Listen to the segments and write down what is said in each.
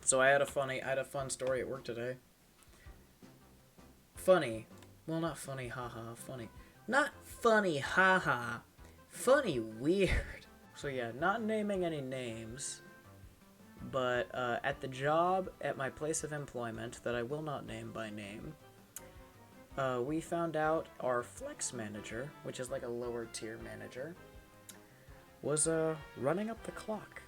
So I had a fun story at work today. Funny. Well, not funny, haha, funny. Not funny, haha. Funny, weird. So yeah, not naming any names, but at the job, at my place of employment, that I will not name by name, we found out our flex manager, which is like a lower tier manager, was running up the clock.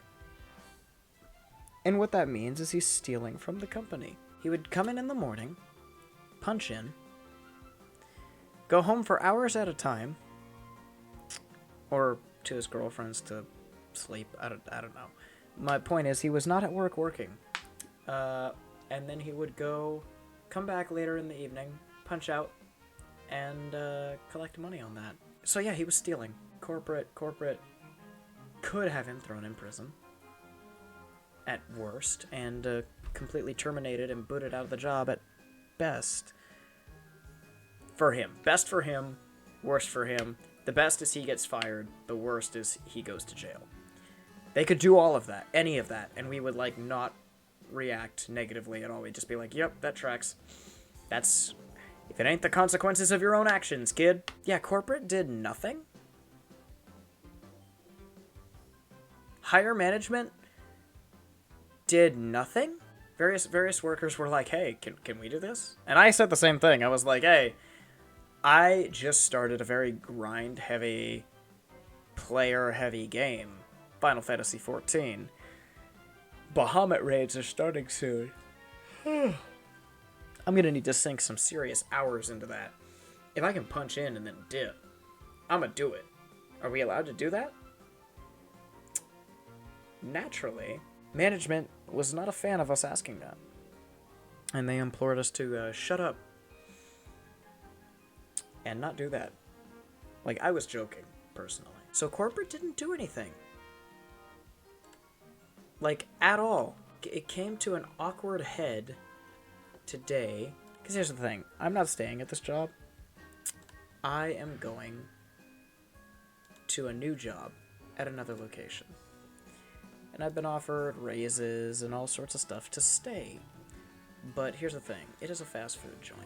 And what that means is he's stealing from the company. He would come in the morning, punch in, go home for hours at a time, or to his girlfriends to sleep. I don't know. My point is, he was not at work working. And then he would come back later in the evening, punch out, and collect money on that. So yeah, he was stealing. Corporate could have him thrown in prison at worst, and completely terminated and booted out of the job at best. For him. Best for him, worst for him. The best is he gets fired, the worst is he goes to jail. They could do all of that, any of that, and we would, like, not react negatively at all. We'd just be like, yep, that tracks. That's... If it ain't the consequences of your own actions, kid. Yeah, corporate did nothing. Higher management did nothing. Various workers were like, hey, can we do this? And I said the same thing. I was like, hey, I just started a very grind-heavy, player-heavy game. Final Fantasy XIV. Bahamut raids are starting soon. I'm gonna need to sink some serious hours into that. If I can punch in and then dip, I'm gonna do it. Are we allowed to do that? Naturally, management was not a fan of us asking that. And they implored us to shut up and not do that. Like, I was joking, personally. So corporate didn't do anything. Like, at all. It came to an awkward head today. Because here's the thing. I'm not staying at this job. I am going to a new job at another location. And I've been offered raises and all sorts of stuff to stay. But here's the thing. It is a fast food joint.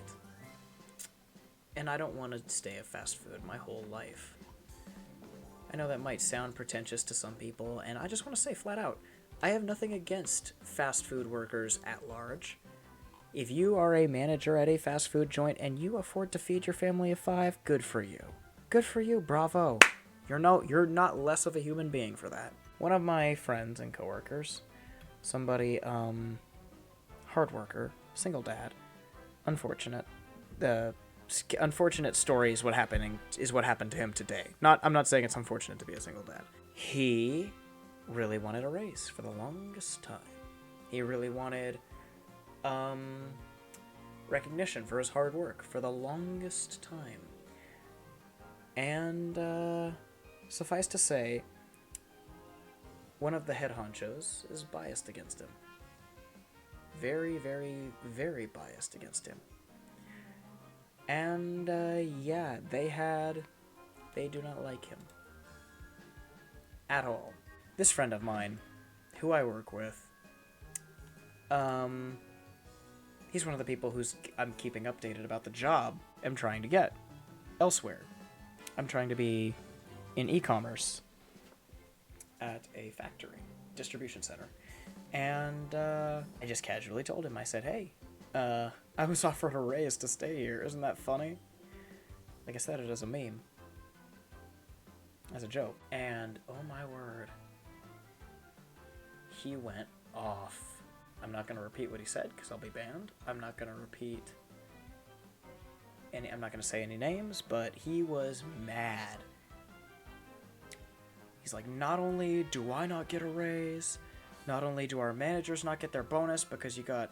And I don't want to stay at fast food my whole life. I know that might sound pretentious to some people, and I just want to say flat out, I have nothing against fast food workers at large. If you are a manager at a fast food joint and you afford to feed your family of 5, good for you. Good for you, bravo. You're not less of a human being for that. One of my friends and coworkers, somebody, hard worker, single dad, unfortunate. The unfortunate story is what happened to him today. I'm not saying it's unfortunate to be a single dad. He really wanted a raise for the longest time. He really wanted recognition for his hard work for the longest time. And suffice to say, one of the head honchos is biased against him. Very, very, very biased against him. And yeah, they do not like him at all. This friend of mine, who I work with, he's one of the people I'm keeping updated about the job I'm trying to get elsewhere. I'm trying to be in e-commerce at a factory, distribution center. And I just casually told him, I said, hey, I was offered a raise to stay here. Isn't that funny? Like I said, it as a meme. As a joke. And, oh my word, he went off. I'm not going to repeat what he said, because I'll be banned. I'm not going to say any names, but he was mad. He's like, not only do I not get a raise, not only do our managers not get their bonus because you got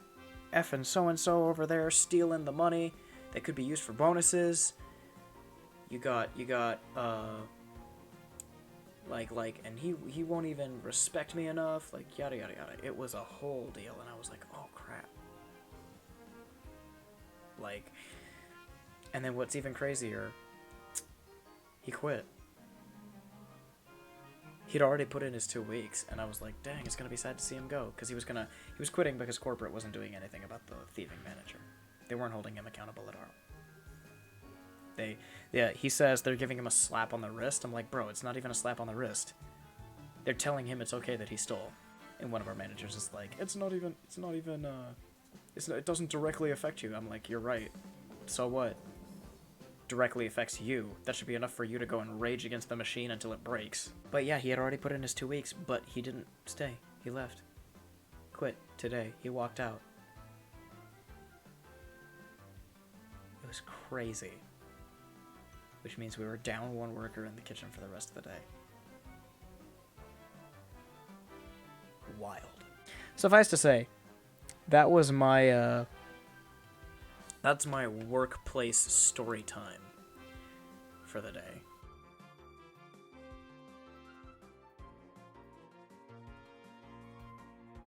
effing so-and-so over there stealing the money that could be used for bonuses. You got, and he won't even respect me enough, like, yada, yada, yada. It was a whole deal, and I was like, oh, crap. Like, and then what's even crazier, he quit. He'd already put in his 2 weeks, and I was like, dang, it's gonna be sad to see him go, because he was quitting because corporate wasn't doing anything about the thieving manager. They weren't holding him accountable at all. He says they're giving him a slap on the wrist. I'm like, bro, it's not even a slap on the wrist. They're telling him it's okay that he stole. And one of our managers is like, it doesn't directly affect you. I'm like, you're right. So what? Directly affects you. That should be enough for you to go and rage against the machine until it breaks. But yeah, he had already put in his 2 weeks, but he didn't stay. He left. Quit today. He walked out. It was crazy. Which means we were down 1 worker in the kitchen for the rest of the day. Wild. Suffice to say, that was my, that's my workplace story time for the day.